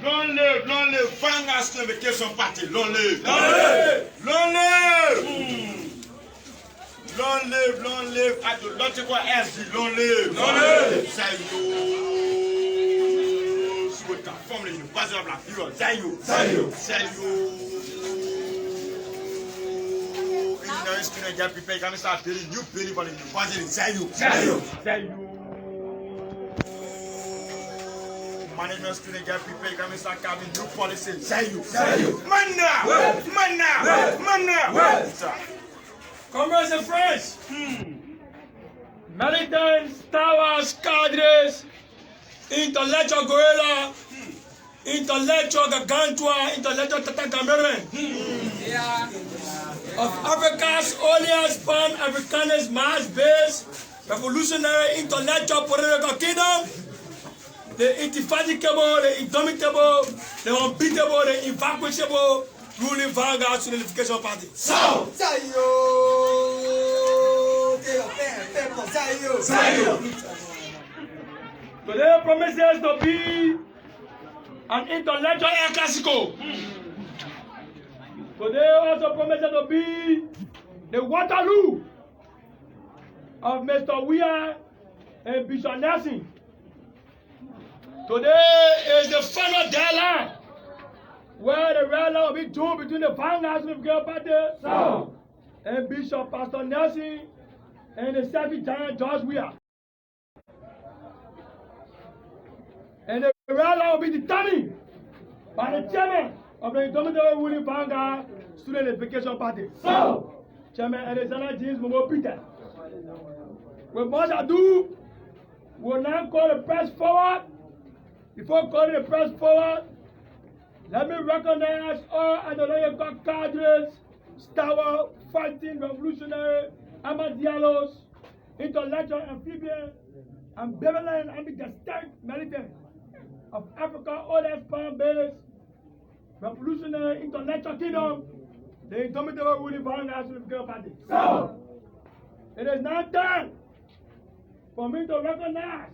Long live, Vanguard Vacation Party. Long live. Long live, ideological SD. Long live. Zayo. With the family, you pass up like you. Zayo. Engineering student get prepared. Come start building new building for the university. Zayo. Management student get prepared, come and start coming new policies. Say you. Man now. Comrades and friends, militants, towers, cadres, intellectual gorilla, intellectual gargantua, intellectual tatagameran of Africa's earliest pan-Africanist mass-based revolutionary intellectual political kingdom. The indefatigable, the indomitable, the unbeatable, the invanquishable ruling Vanguard Unification Party. Today promises to be an intellectual El Clasico. Today also promises to be the Waterloo of Mr. Weah and Bishop Nelson. Today is the final deadline where the red line will be drawn between the Vanguard Unification Party and Bishop Pastor Nelson and the Selfie Giant George Weah. And the red line will be determined by the chairman of the indomitable ruling Vanguard Student Unification Party. Chairman Alexander James Momo Peter. With much ado, we will now call the press forward. Before calling the press forward, let me recognize all ideological cadres, stalwart, fighting, revolutionary, armadillos, intellectual, amphibian, ambivalent, and ambidextrous militants of Africa's oldest pan-based revolutionary intellectual kingdom, the indomitable ruling Vanguard Unification Party. It is now time for me to recognize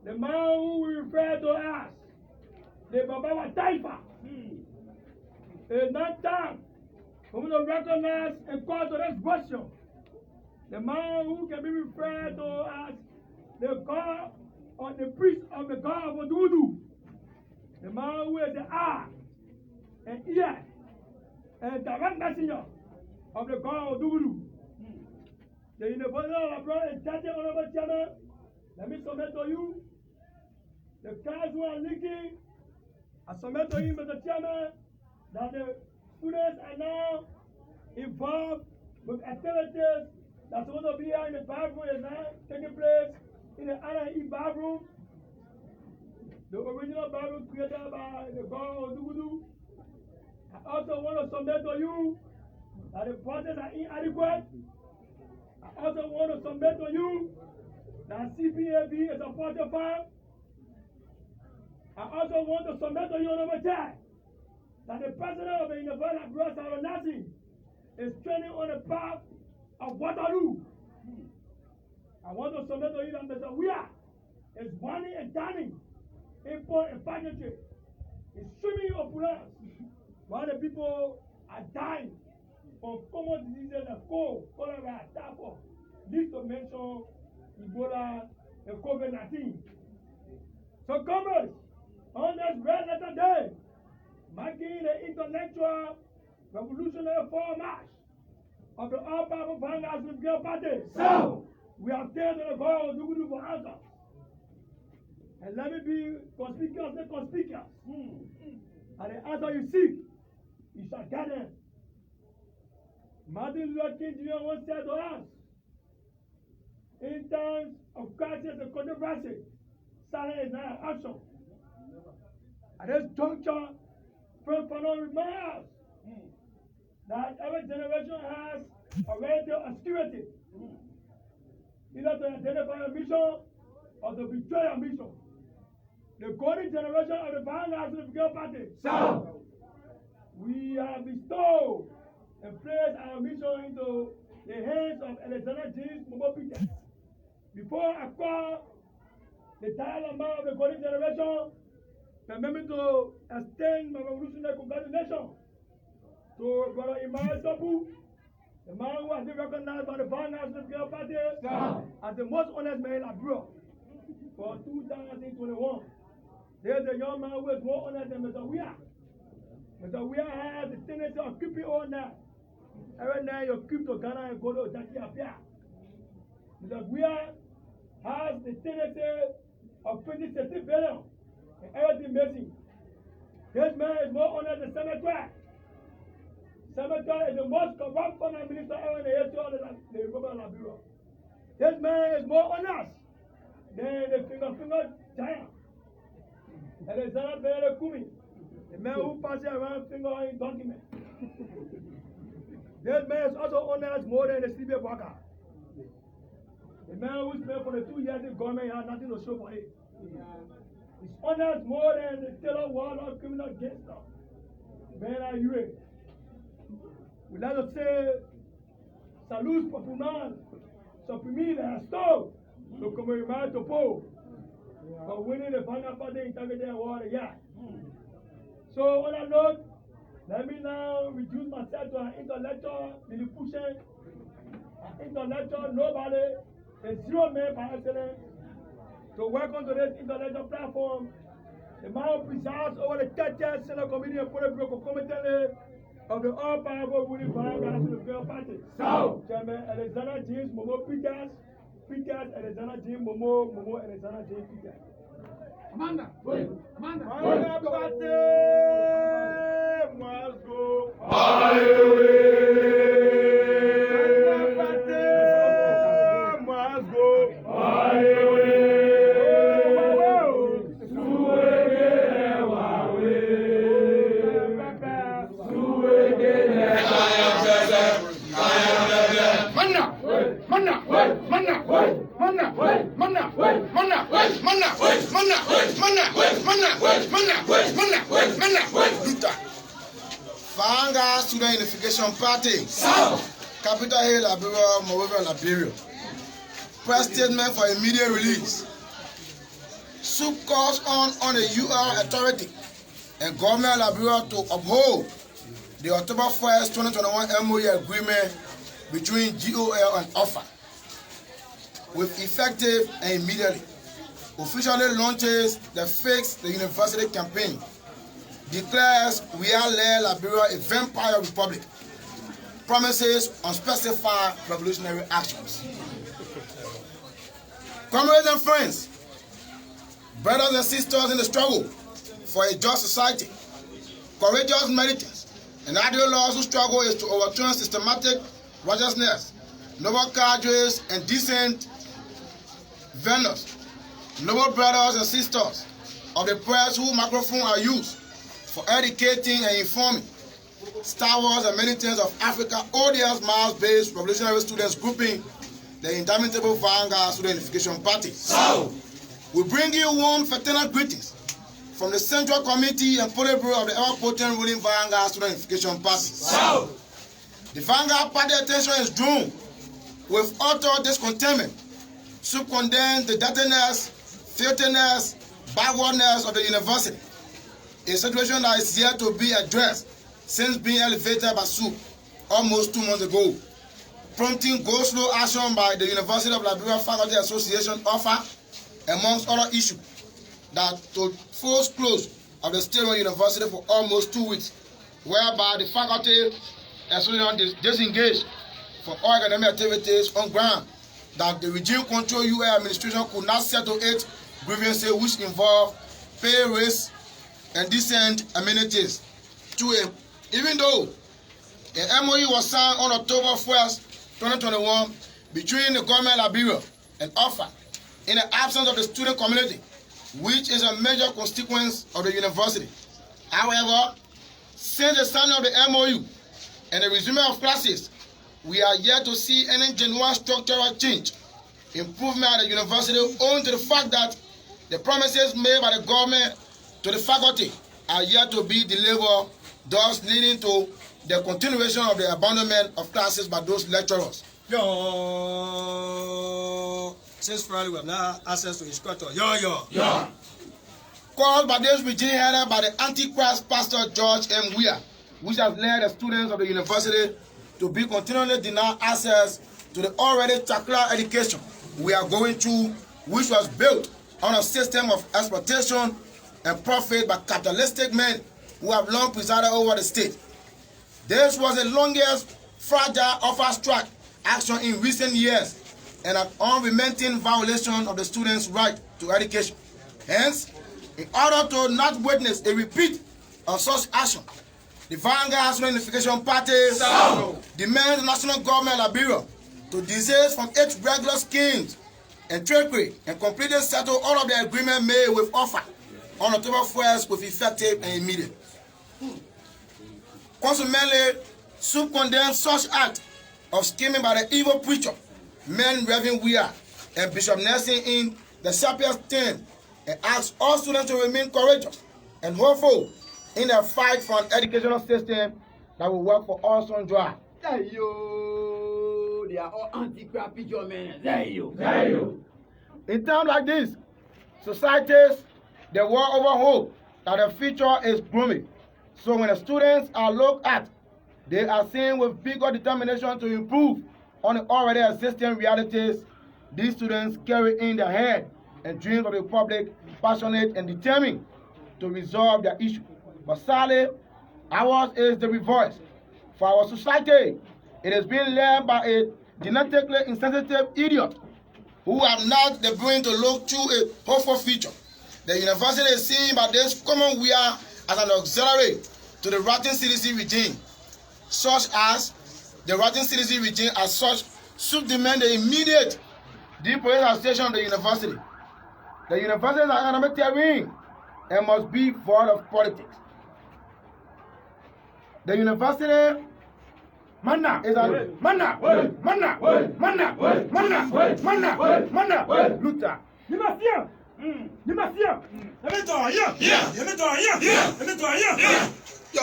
the man who we refer to as the Babawa Taifa. It is not time for me to recognize and call to this question the man who can be referred to as the God or the priest of the God of Odudu. The man who is the eye and ear and direct messenger of the God of Odudu. The University of Labrador is judging honorable chairman. Let me submit to you the cards who are leaking. I submit to you, Mr. Chairman, that the students are now involved with activities that's supposed to be here in the bathroom is now taking place in the R&E bathroom. The original bathroom created by the God of Dugudu. I also want to submit to you that the process are inadequate. I also want to submit to you that CPAB is a project farm. I also want to submit to you, Honorable Chair, that the president of the University of Labrador, Nasi, is training on the path of Waterloo. I want to submit to you that Mr. Weah is wanting and dining, import and pageantry, is swimming opulence, while the people are dying from common diseases like cold, cholera, typhoid, least to mention Ebola and COVID-19. So, comrades, on this red letter day, marking the intellectual revolutionary fall march of the all-powerful Vanguard Unification Party, we have taken the God of Dugudu for answers. And let me be conspicuously conspicuous. And the answer you seek, you shall get them. Martin Luther King Jr. once said to us, in times of crisis and controversy, silence is not an option. At this juncture, Frank Fanon reminds us that every generation has a relative obscurity, either to identify a mission or to betray a mission. The golden generation of the Vanguard Unification Party, we have bestowed and placed our mission into the hands of Alexander James Momo Peter. Before I call the dialogue of the golden generation, permit me to extend my revolutionary congratulations to Brother Imam Sabu, the man who has been recognized by the Vanguard Political Party as the most honest man in Liberia for 2021. There's a young man who is more honest than Mr. Weah. Mr. Weah has the tendency of keeping all night. Every night you keep to Ghana and go to Jackie Apia. Mr. Weah has the tendency of printing 60 billion and everything missing. This man is more honest than Senator. Senator is the most corrupt finance minister ever in the history of the Republic of Liberia. This man is more honest than the finger giant. Alexander Bele Kumi, the man who passes around finger in document. This man is also honest more than the CBA worker. The man who spent for the 2 years in government had nothing to show for it. He's honest more than the Taylor Warlock criminal gangster. Ben Ayue. We like to say, salut populaire, supprimir les stores, le commémorer topo, for winning the Vanguard Party Integrity Award. Yeah. So on that note, let me now reduce myself to an intellectual, Lilliputian, an intellectual nobody, a zero man by excellence. To welcome to this intellectual platform, the man who presides over the 30th Senate Committee and Political Concomitantly of the all-powerful ruling Vanguard Political Party. So, Chairman Alexander James Momo Peters, Alexander James Momo Alexander James Peters. Amanda, wait, Amanda. Vanguard Party must go. Vanguard Student Unification Party, Capital Hill, Liberia, Monrovia, Liberia. Press statement for immediate release. SUP calls on the UR authority and government of Liberia to uphold the October 1st, 2021 MOU agreement between GOL and OFA with effective and immediately. Officially launches the Fix the University campaign. Declares we are Liberia a vampire republic. Promises unspecified revolutionary actions. Comrades and friends, brothers and sisters in the struggle for a just society, courageous militants, and ideologues who struggle is to overturn systematic righteousness, noble cadres, and decent vendors, noble brothers and sisters of the press whose microphones are used for educating and informing Star Wars and militants of Africa, odious mass-based revolutionary students grouping, the indomitable Vanguard Student Unification Party. So, we bring you warm fraternal greetings from the Central Committee and Politburo of the ever-potent ruling Vanguard Student Unification Party. So, the Vanguard Party attention is drawn with utter discontentment to condemn the dirtiness, filthiness, backwardness of the university, a situation that is yet to be addressed since being elevated by SUP almost 2 months ago, prompting go-slow action by the University of Liberia Faculty Association OFA, amongst other issues, that to force close of the state-run university for almost 2 weeks, whereby the faculty association disengaged from all academic activities on ground that the regime control UA administration could not settle its grievances which involve pay raise and decent amenities. Even though an MOU was signed on October 1st, 2021 between the government of Liberia and OFA in the absence of the student community, which is a major constituent of the university. However, since the signing of the MOU and the resume of classes, we are yet to see any genuine structural change, improvement at the university, owing to the fact that the promises made by the government to the faculty are yet to be delivered, thus leading to the continuation of the abandonment of classes by those lecturers. Since Friday we have now access to instructor. caused by this regime headed by the Antichrist Pastor George M. Weah, which has led the students of the university to be continually denied access to the already secular education we are going through, which was built on a system of exploitation and profit by capitalistic men who have long presided over the state. This was the longest fragile offer strike action in recent years and an unrelenting violation of the students' right to education. Hence, in order to not witness a repeat of such action, the Vanguard Student Unification Party demands the national government Liberia to desist from its regular schemes and trickery and completely settle all of the agreement made with offer on October 1st with effective and immediate. Consequently, SUP condemns such act of scheming by the evil preacher, men Reverend Weah and Bishop Nelson in the Shapia's team, and asks all students to remain courageous and hopeful in their fight for an educational system that will work for all sons dry. Hey yo, they are all anti-crap preacher men. Hey yo. In times like this, societies, they war over hope that the future is gloomy. So when the students are looked at, they are seen with bigger determination to improve on the already existing realities. These students carry in their head and dreams of the public, passionate and determined to resolve their issue. But sadly, ours is the reverse. For our society, it is being led by a genetically insensitive idiot who have not the brain to look through a hopeful future. The university is seen by this common wear as an auxiliary to the rotten CDC regime, such as the rotten CDC regime as such should demand the immediate depoliticization of the university. The university is an academic terrain and must be void of politics. The university Manna is a Manna Luther. You must hear. Let me talk Yo,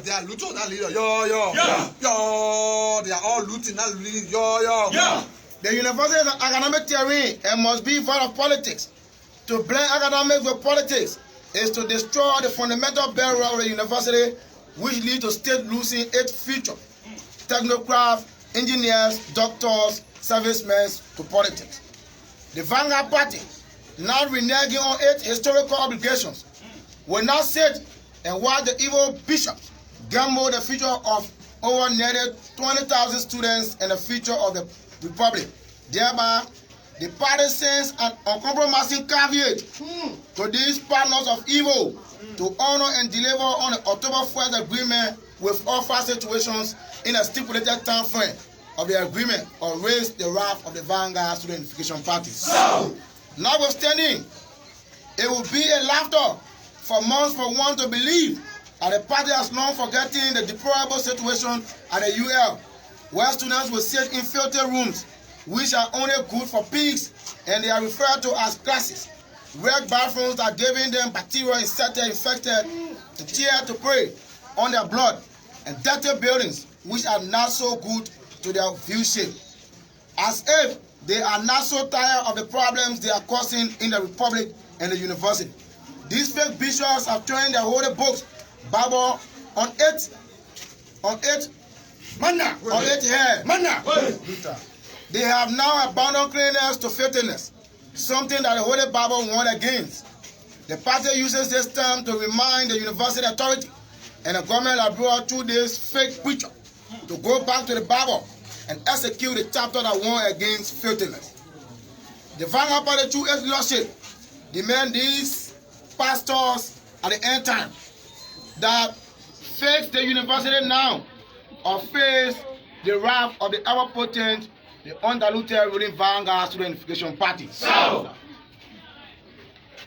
they are looting that leader. Yo, they are all looting that leader. Yo. The university is an academic terrain and must be void of politics. To blend academics with politics is to destroy the fundamental bedrock of the university, which leads to state losing its future. Technocrats, engineers, doctors, servicemen to politics. The Vanguard Party, now reneging on its historical obligations, will not sit and watch the evil bishops gamble the future of over nearly 20,000 students and the future of the republic. Thereby, the party sends an uncompromising caveat to these partners of evil to honor and deliver on the October 1st agreement with all five situations in a stipulated time frame of the agreement or raise the wrath of the Vanguard Student Unification Party. Notwithstanding, it will be a laughter for months for one to believe that the party has long forgotten the deplorable situation at the UL, where students will sit in filthy rooms which are only good for pigs, and they are referred to as classes. Red bathrooms are giving them bacteria infected to tear to prey on their blood, and dirty buildings which are not so good to their view shape. As if they are not so tired of the problems they are causing in the republic and the university. These fake bishops have turned their holy books, Bible, on its head. They have now abandoned cleanliness to filthiness, something that the Holy Bible warned against. The party uses this term to remind the university authority and the government abroad through this fake preacher to go back to the Bible and execute the chapter that warned against filthiness. The Vanguard Party through its leadership demand these pastors at the end time that face the university now or face the wrath of the ever-potent, the undiluted ruling Vanguard Student Unification Party.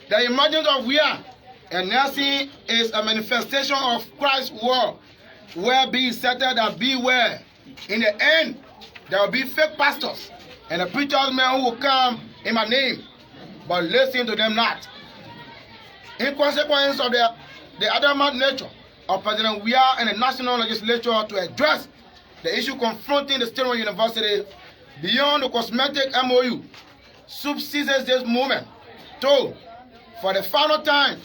The emergence of Weah and Nelson is a manifestation of Christ's word, where be settled that beware. In the end, there will be fake pastors and the preachers men who will come in my name, but listen to them not. In consequence of the adamant nature of President Weah and the national legislature to address the issue confronting the State University beyond the cosmetic MOU, SUP seizes this moment to for the final time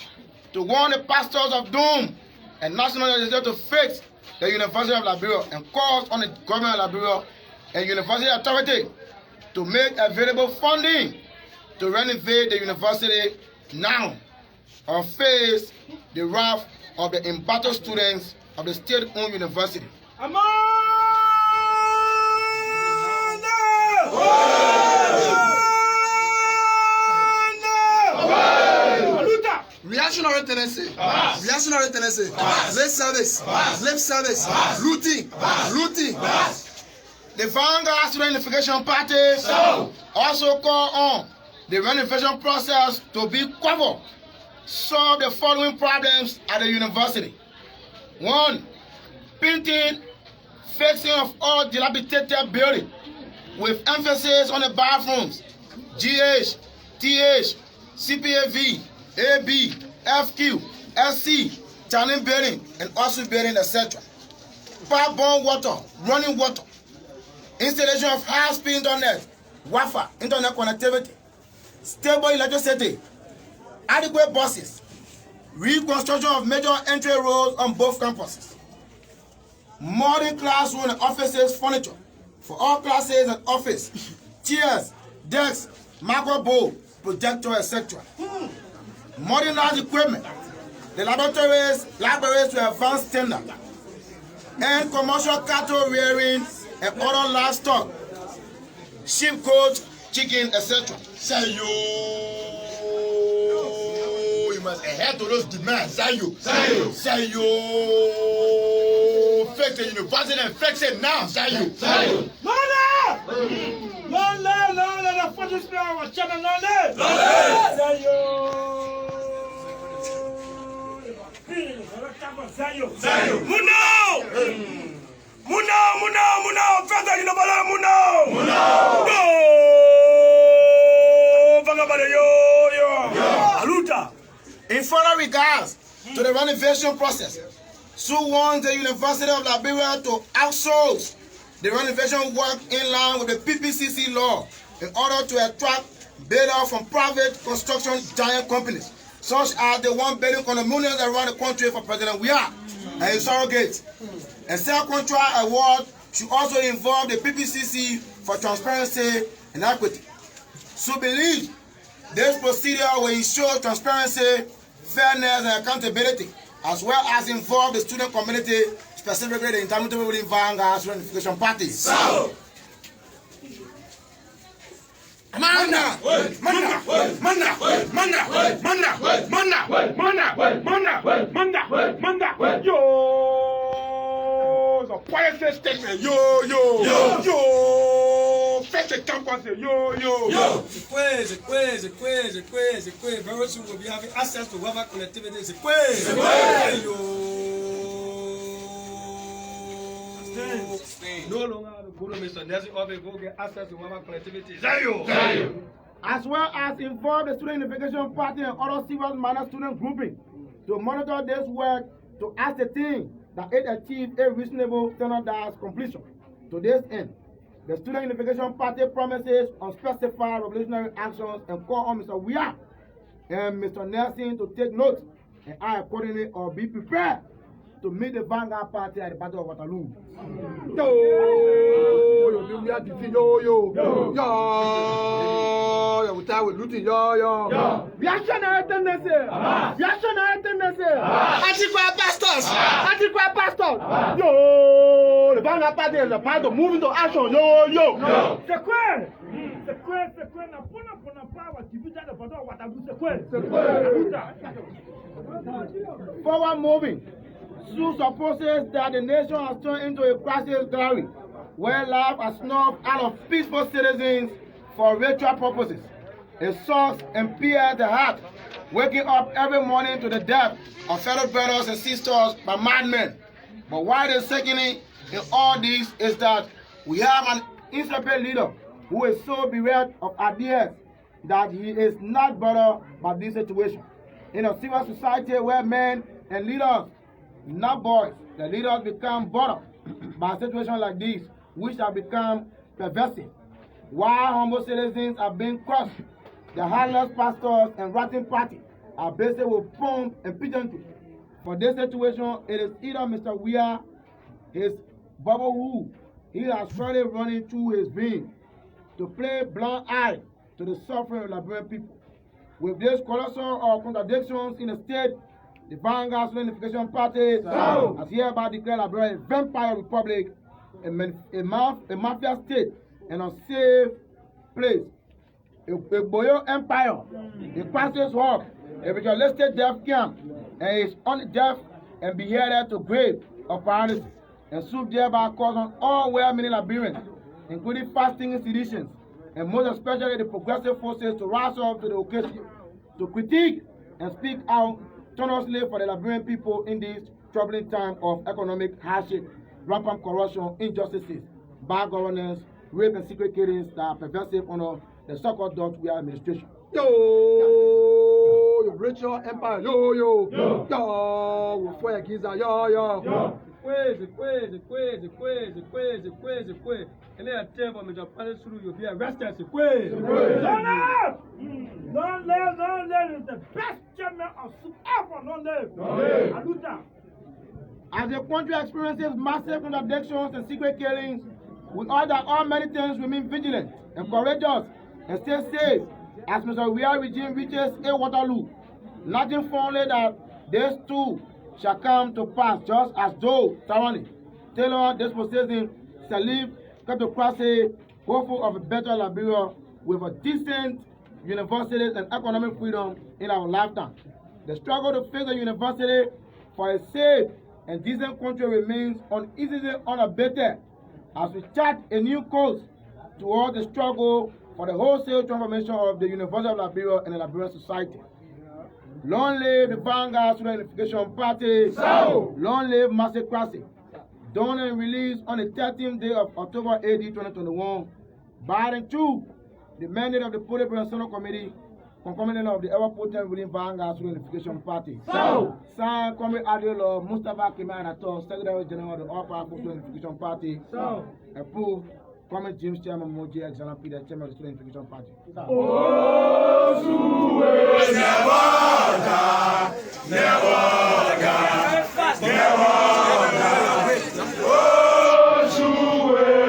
to warn the pastors of doom and national legislature to fix the University of Liberia and calls on the government of Liberia and university authority to make available funding to renovate the university now or face the wrath of the embattled students of the state-owned university. Reactionary tendency, reactionary tendency, lip service, looting. The Vanguard Student Unification Party also call on the renovation process to be covered. Solve the following problems at the university. 1. Painting, fixing of all dilapidated buildings with emphasis on the bathrooms, GH, TH, CPAV, AB, FQ, SC, channel building, and also building, etc. Pipe-borne water, running water, installation of high-speed internet, Wi-Fi, internet connectivity, stable electricity, adequate buses, reconstruction of major entry roads on both campuses, modern classroom and offices furniture for all classes and office, chairs, desks, microboard, projector, etc. Modernized equipment, the libraries to advanced standard, and commercial cattle rearing and other livestock, sheep, goat, chicken, etc. Say you must adhere to those demands. Say you fix the university and fix it now. Say you. No, the fortune spirit was channel no. Say you. Muno, further you know Muno. Aluta. In further regards to the renovation process, SUP wants the University of Liberia to outsource the renovation work in line with the PPCC law in order to attract bidders from private construction giant companies, such as the one building condominiums around the country for President Weah and his surrogates. A self-contract award should also involve the PPCC for transparency and equity. SUP believes this procedure will ensure transparency, fairness, and accountability, as well as involve the student community, specifically the intermediate within Vanguard Student Unification Party. So, Mana! Yo! The quiet statement. Yo! Fetch the campus. Yo! C'est quoi? Very soon we'll be having access to Wi-Fi connectivity. C'est quoi? Yo! No longer go to Mr. Nelson office, go get access to Wi-Fi connectivity. Zayo! as well as involve the Student Unification Party and other serious minor student grouping to monitor this work to ascertain that it achieves a reasonable standardized completion. To this end, the Student Unification Party promises unspecified revolutionary actions and call on Mr. Weah and Mr. Nelson to take note and act accordingly or be prepared to meet the Vanguard Party at the Battle of Waterloo. Yo, we start with looting, yo. Reactionary tendency. Anti-Christ pastors. Yo, the Vanguard Party is a part of moving to action. Yo. C'est quoi? Na pona power division the Battle of Waterloo. C'est quoi? Forward moving. SUP supposes that the nation has turned into a crisis gallery where life has snuffed out of peaceful citizens for ritual purposes. It sucks and pierces the heart, waking up every morning to the death of fellow brothers and sisters by madmen. But why the sickening in all this is that we have an intrepid leader who is so bereft of ideas that he is not bothered by this situation. In a civil society where men and leaders, not boys, the leaders become bothered by a situation like this, which have become pervasive. While humble citizens are being crushed, the heartless pastors and rotten party are basically will pump and pigeon. For this situation, it is either Mr. Weir, his bubble who he has started running through his vein to play blind eye to the suffering Liberian people. With this colossal contradictions in the state, the Vanguard Unification Party has hereby declared Liberia a vampire republic, a mafia state, an unsafe place, a Boyo empire, a pastor's hawk, a ritualistic death camp, and is only deaf and beheaded to grave of paralysis, and SUP thereby calls on all well-meaning Liberians, including fasting institutions, and most especially the progressive forces, to rise up to the occasion, to critique and speak out tonelessly for the Liberian people in this troubling time of economic hardship, rampant corruption, injustices, bad governance, rape and secret killings that are pervasive under the so-called Dutch Weir administration. Yo, Rachel Empire, yo, we fight against that, yo. And then I tell for Major Palace through you'll be arrested. Don't live is the best chairman of SUP ever. Don't live. As the country experiences massive contradictions and secret killings, we urge that all Meridians remain vigilant and courageous and stay safe as Mr. Weir regime reaches a Waterloo. Nothing fondly that this too shall come to pass, just as though Tawani, Taylor, dispossessing, Salif, kleptocracy, hopeful of a better Liberia with a decent universities and economic freedom in our lifetime. The struggle to fix the university for a safe and decent country remains uneasily unabated as we chart a new course towards the struggle for the wholesale transformation of the University of Liberia and the Liberian society. Long live the Vanguard Unification Party. Long live Massacracy. Done and released on the 13th day of October AD 2021 by and through the mandate of the Politburo Central Committee, concomitant of the ever-potent ruling Vanguard Unification Party. Signed, Comrade Adil Mustafa Kemal Ator, Secretary General of the All-Powerful Unification Party. Approved, Comrade James Chairman Moji Exalam Peter, Chairman of the Unification Party.